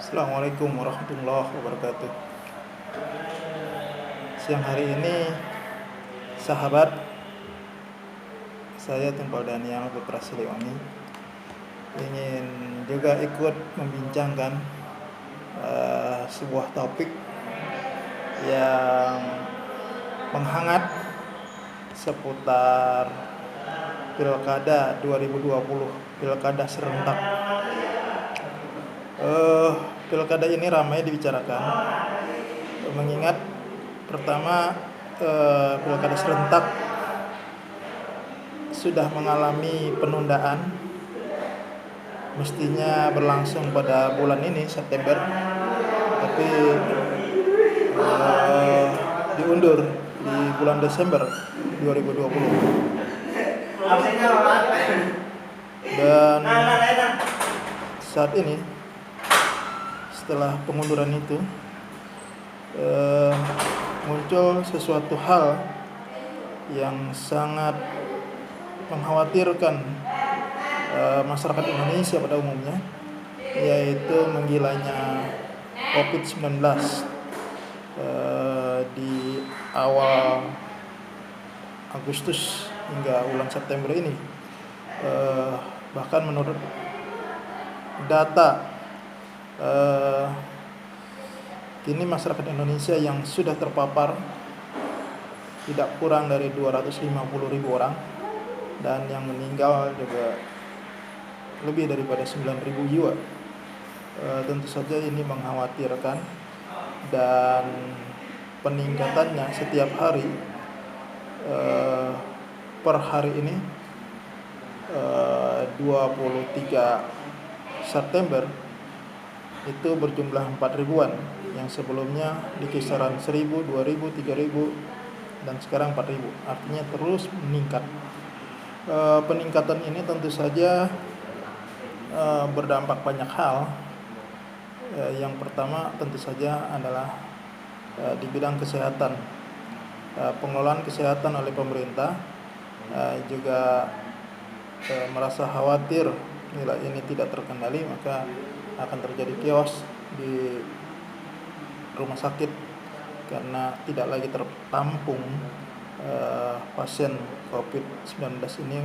Assalamualaikum warahmatullahi wabarakatuh. Siang hari ini, sahabat, saya Tumpal Daniel Putra Siliwangi ingin juga ikut membincangkan sebuah topik yang menghangat seputar Pilkada 2020, Pilkada serentak. Pilkada ini ramai dibicarakan, mengingat pertama Pilkada serentak sudah mengalami penundaan, mestinya berlangsung pada bulan ini September, tapi diundur di bulan Desember 2020. Dan saat ini, setelah pengunduran itu, muncul sesuatu hal yang sangat mengkhawatirkan masyarakat Indonesia pada umumnya, yaitu menggilanya COVID-19 di awal Agustus hingga bulan September ini. Bahkan menurut data, kini masyarakat Indonesia yang sudah terpapar tidak kurang dari 250.000 orang, dan yang meninggal juga lebih daripada 9.000 jiwa. Tentu saja ini mengkhawatirkan, dan peningkatannya setiap hari. Per hari ini 23 September itu berjumlah 4.000-an, yang sebelumnya di kisaran 1.000, 2.000, 3.000, dan sekarang 4.000. Artinya terus meningkat. Peningkatan ini tentu saja berdampak banyak hal. Yang pertama tentu saja adalah di bidang kesehatan. Pengelolaan kesehatan oleh pemerintah juga merasa khawatir bila ini tidak terkendali, maka akan terjadi chaos di rumah sakit karena tidak lagi tertampung pasien COVID-19 ini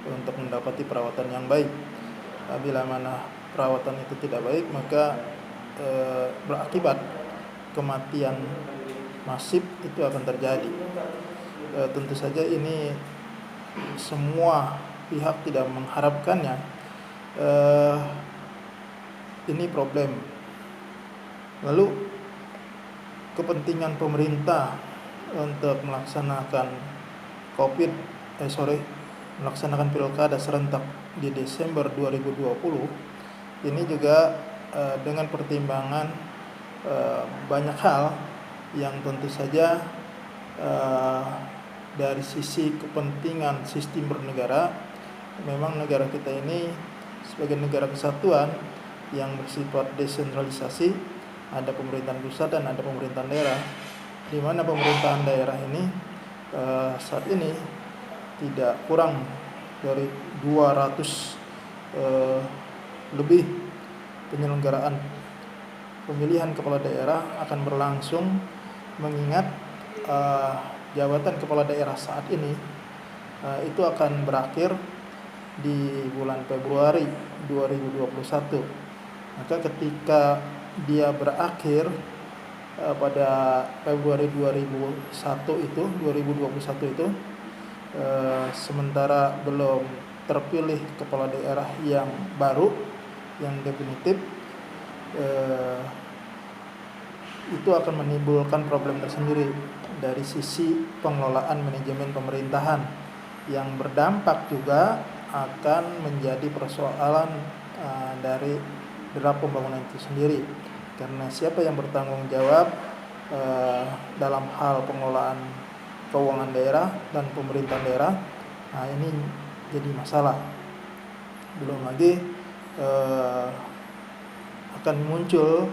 untuk mendapati perawatan yang baik. Bila mana perawatan itu tidak baik, maka berakibat kematian masif itu akan terjadi. Tentu saja ini semua pihak tidak mengharapkannya. Ini problem. Lalu kepentingan pemerintah untuk melaksanakan melaksanakan pilkada serentak di Desember 2020 ini juga dengan pertimbangan banyak hal yang tentu saja dari sisi kepentingan sistem bernegara. Memang negara kita ini sebagai negara kesatuan yang bersifat desentralisasi, ada pemerintahan pusat dan ada pemerintahan daerah, di mana pemerintahan daerah ini saat ini tidak kurang dari 200 lebih penyelenggaraan pemilihan kepala daerah akan berlangsung, mengingat jabatan kepala daerah saat ini itu akan berakhir di bulan Februari 2021. Maka ketika dia berakhir pada Februari 2021 itu, sementara belum terpilih kepala daerah yang baru, yang definitif, itu akan menimbulkan problem tersendiri dari sisi pengelolaan manajemen pemerintahan, yang berdampak juga akan menjadi persoalan dari draft pembangunan itu sendiri. Karena siapa yang bertanggung jawab dalam hal pengelolaan keuangan daerah dan pemerintahan daerah, ini jadi masalah. Belum lagi akan muncul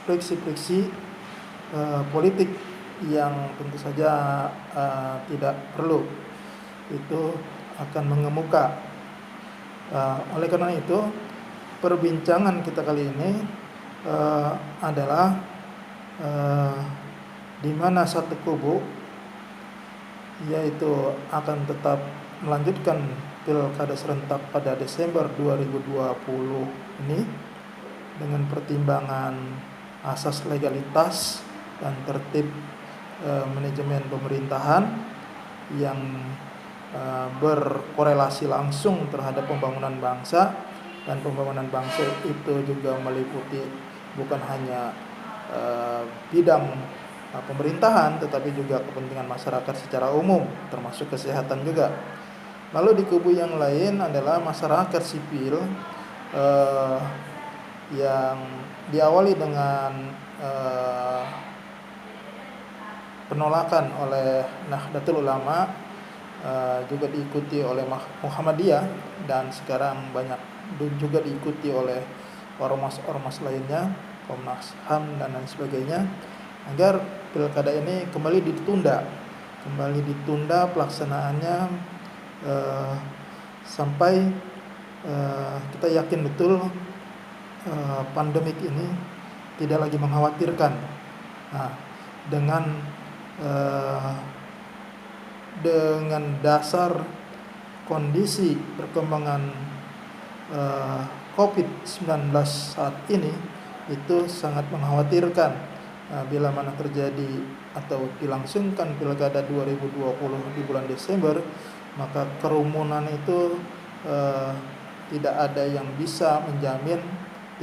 friksi-friksi politik yang tentu saja tidak perlu. Itu akan mengemuka. Oleh karena itu, perbincangan kita kali ini adalah di mana satu kubu yaitu akan tetap melanjutkan pilkada serentak pada Desember 2020 ini dengan pertimbangan asas legalitas dan tertib manajemen pemerintahan yang berkorelasi langsung terhadap pembangunan bangsa, dan pembangunan bangsa itu juga meliputi bukan hanya bidang pemerintahan tetapi juga kepentingan masyarakat secara umum termasuk kesehatan juga. Lalu di kubu yang lain adalah masyarakat sipil yang diawali dengan penolakan oleh Nahdlatul Ulama, juga diikuti oleh Muhammadiyah, dan sekarang banyak juga diikuti oleh ormas-ormas lainnya, Komnas HAM dan lain sebagainya, agar pilkada ini kembali ditunda pelaksanaannya sampai kita yakin betul pandemik ini tidak lagi mengkhawatirkan. Nah, dengan dasar kondisi perkembangan COVID-19 saat ini itu sangat mengkhawatirkan. Bila mana terjadi atau dilangsungkan pilkada 2020 di bulan Desember, maka kerumunan itu tidak ada yang bisa menjamin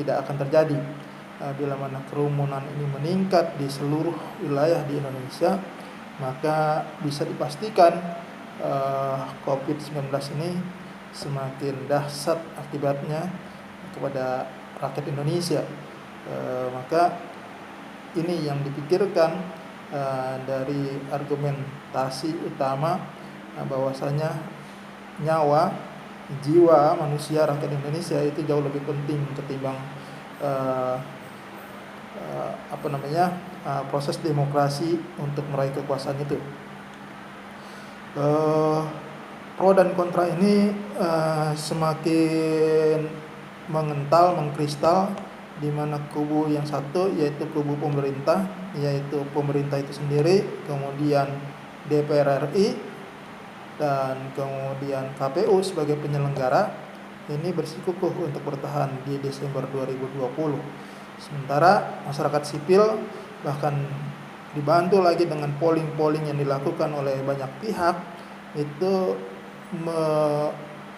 tidak akan terjadi. Bila mana kerumunan ini meningkat di seluruh wilayah di Indonesia, maka bisa dipastikan COVID-19 ini semakin dahsyat akibatnya kepada rakyat Indonesia. Maka ini yang dipikirkan dari argumentasi utama bahwasanya nyawa, jiwa manusia rakyat Indonesia itu jauh lebih penting ketimbang proses demokrasi untuk meraih kekuasaan itu. Pro dan kontra ini semakin mengental, mengkristal, di mana kubu yang satu yaitu kubu pemerintah, yaitu pemerintah itu sendiri, kemudian DPR RI dan kemudian KPU sebagai penyelenggara ini bersikukuh untuk bertahan di Desember 2020. Sementara masyarakat sipil bahkan dibantu lagi dengan polling yang dilakukan oleh banyak pihak itu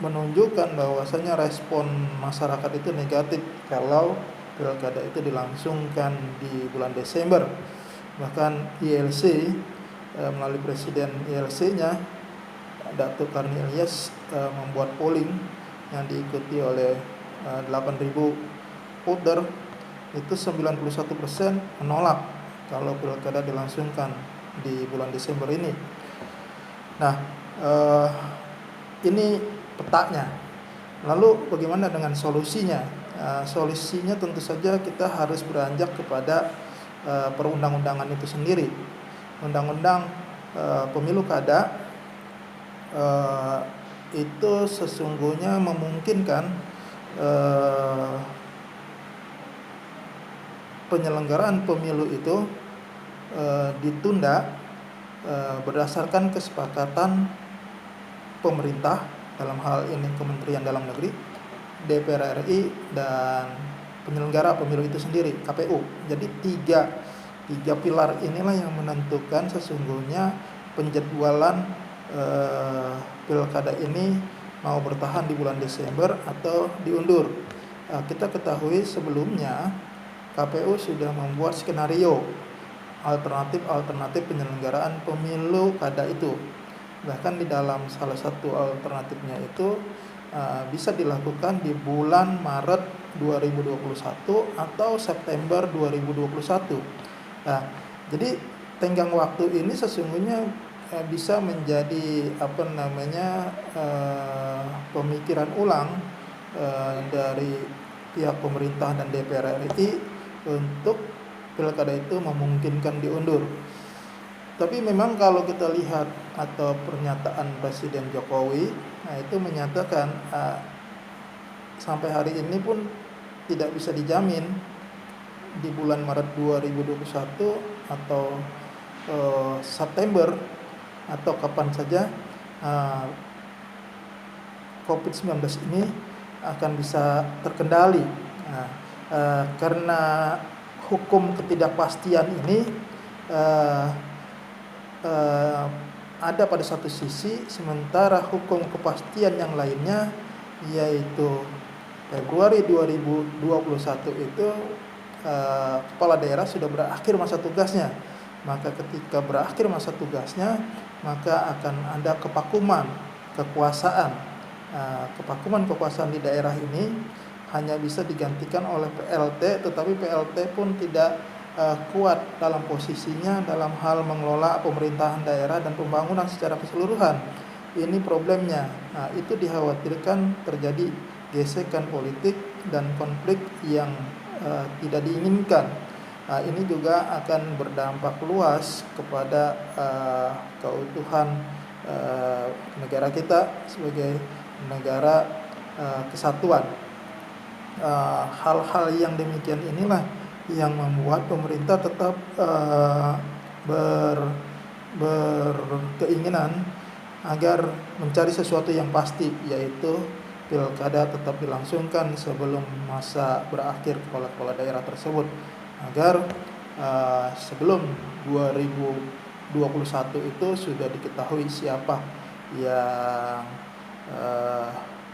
menunjukkan bahwasanya respon masyarakat itu negatif kalau pilkada itu dilangsungkan di bulan Desember. Bahkan ILC melalui presiden ILC-nya Datuk Karni Ilyas membuat polling yang diikuti oleh 8.000 voter, itu 91% menolak kalau pilkada dilangsungkan di bulan Desember ini. Nah, ini petanya. Lalu bagaimana dengan solusinya? Solusinya tentu saja kita harus beranjak kepada perundang-undangan itu sendiri. Undang-undang pemilu kada itu sesungguhnya memungkinkan penyelenggaraan pemilu itu ditunda berdasarkan kesepakatan pemerintah, dalam hal ini Kementerian Dalam Negeri, DPR RI, dan penyelenggara pemilu itu sendiri, KPU. Jadi tiga pilar inilah yang menentukan sesungguhnya penjadwalan pilkada ini mau bertahan di bulan Desember atau diundur. Kita ketahui sebelumnya KPU sudah membuat skenario alternatif penyelenggaraan pemilu kada itu. Bahkan di dalam salah satu alternatifnya itu bisa dilakukan di bulan Maret 2021 atau September 2021. Nah, jadi tenggang waktu ini sesungguhnya bisa menjadi pemikiran ulang dari pihak pemerintah dan DPR RI untuk pilkada itu memungkinkan diundur. Tapi memang kalau kita lihat atau pernyataan Presiden Jokowi, itu menyatakan sampai hari ini pun tidak bisa dijamin di bulan Maret 2021 atau September atau kapan saja COVID-19 ini akan bisa terkendali. Karena hukum ketidakpastian ini ada pada satu sisi, sementara hukum kepastian yang lainnya, yaitu Februari 2021 itu kepala daerah sudah berakhir masa tugasnya. Maka ketika berakhir masa tugasnya, maka akan ada kevakuman kekuasaan. Kevakuman kekuasaan di daerah ini hanya bisa digantikan oleh PLT, tetapi PLT pun tidak kuat dalam posisinya dalam hal mengelola pemerintahan daerah dan pembangunan secara keseluruhan. Ini problemnya. Itu dikhawatirkan terjadi gesekan politik dan konflik yang tidak diinginkan. Ini juga akan berdampak luas kepada keutuhan negara kita sebagai negara kesatuan. Hal-hal yang demikian inilah yang membuat pemerintah tetap berkeinginan agar mencari sesuatu yang pasti, yaitu pilkada tetap dilangsungkan sebelum masa berakhir kepala-kepala daerah tersebut, agar sebelum 2021 itu sudah diketahui siapa yang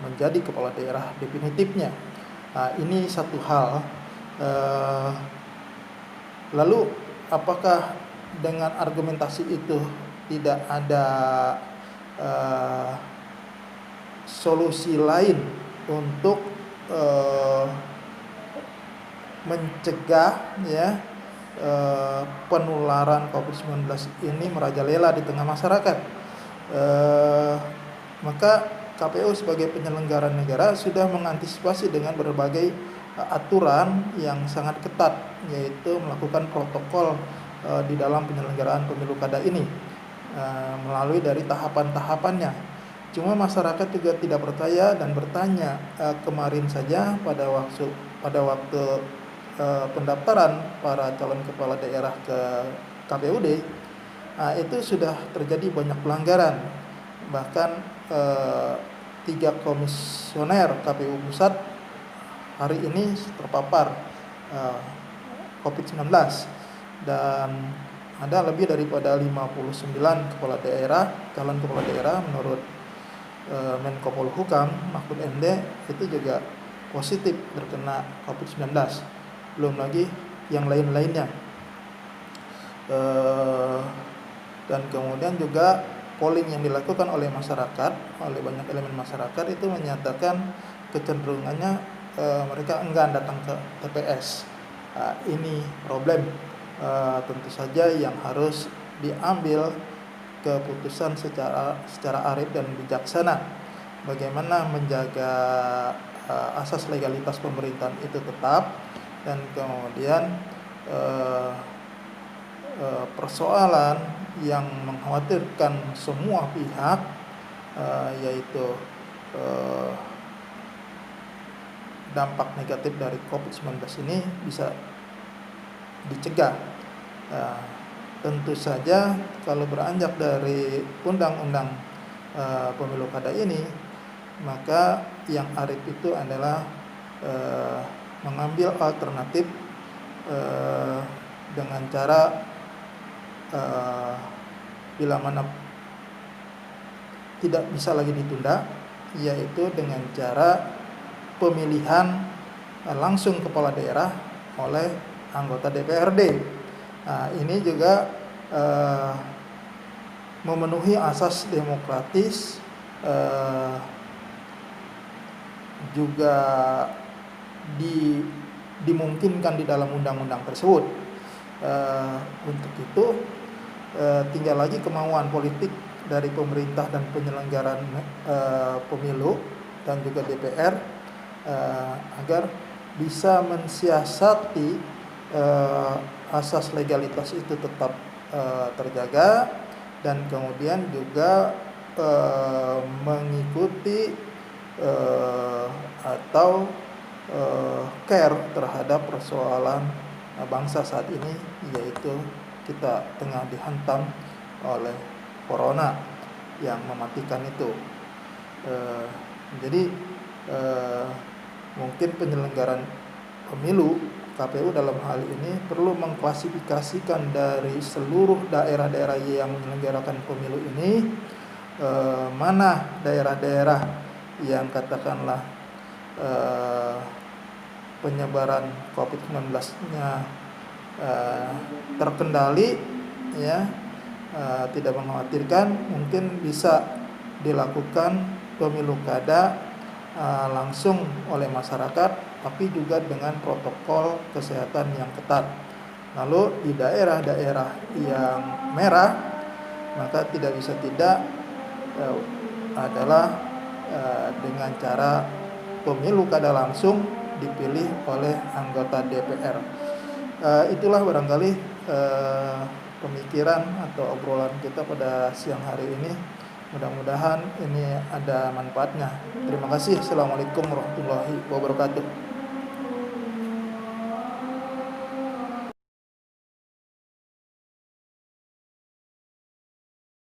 menjadi kepala daerah definitifnya. Ini satu hal. Lalu apakah dengan argumentasi itu tidak ada solusi lain untuk mencegah penularan COVID-19 ini merajalela di tengah masyarakat? Maka KPU sebagai penyelenggara negara sudah mengantisipasi dengan berbagai aturan yang sangat ketat, yaitu melakukan protokol di dalam penyelenggaraan pemilu kada ini melalui dari tahapan-tahapannya. Cuma masyarakat juga tidak percaya dan bertanya. Kemarin saja pada waktu pendaftaran para calon kepala daerah ke KPUD, itu sudah terjadi banyak pelanggaran. Bahkan 3 komisioner KPU pusat hari ini terpapar COVID-19, dan ada lebih daripada 59 kepala daerah, calon kepala daerah menurut Menko Polhukam Mahfud MD itu juga positif terkena COVID-19. Belum lagi yang lain-lainnya. Dan kemudian juga polling yang dilakukan oleh masyarakat, oleh banyak elemen masyarakat itu menyatakan kecenderungannya mereka enggan datang ke TPS. Ini problem tentu saja yang harus diambil keputusan secara arif dan bijaksana. Bagaimana menjaga asas legalitas pemerintahan itu tetap, dan kemudian persoalan yang mengkhawatirkan semua pihak, yaitu dampak negatif dari COVID-19 ini bisa dicegah. Tentu saja kalau beranjak dari undang-undang pemilu kada ini, maka yang arif itu adalah mengambil alternatif dengan cara bila mana tidak bisa lagi ditunda, yaitu dengan cara pemilihan langsung kepala daerah oleh anggota DPRD. Ini juga memenuhi asas demokratis, juga dimungkinkan di dalam undang-undang tersebut. Untuk itu tinggal lagi kemauan politik dari pemerintah dan penyelenggaraan pemilu dan juga DPR agar bisa mensiasati asas legalitas itu tetap terjaga, dan kemudian juga mengikuti atau care terhadap persoalan bangsa saat ini, yaitu kita tengah dihantam oleh corona yang mematikan itu. Jadi mungkin penyelenggaraan pemilu, KPU dalam hal ini perlu mengklasifikasikan dari seluruh daerah-daerah yang menyelenggarakan pemilu ini, mana daerah-daerah yang katakanlah penyebaran COVID-19-nya terkendali, ya, tidak mengkhawatirkan, mungkin bisa dilakukan pemilu kada langsung oleh masyarakat, tapi juga dengan protokol kesehatan yang ketat. Lalu di daerah-daerah yang merah, maka tidak bisa tidak adalah dengan cara pemilu kada langsung dipilih oleh anggota DPR. Itulah barangkali pemikiran atau obrolan kita pada siang hari ini. Mudah-mudahan ini ada manfaatnya. Terima kasih. Assalamualaikum warahmatullahi wabarakatuh.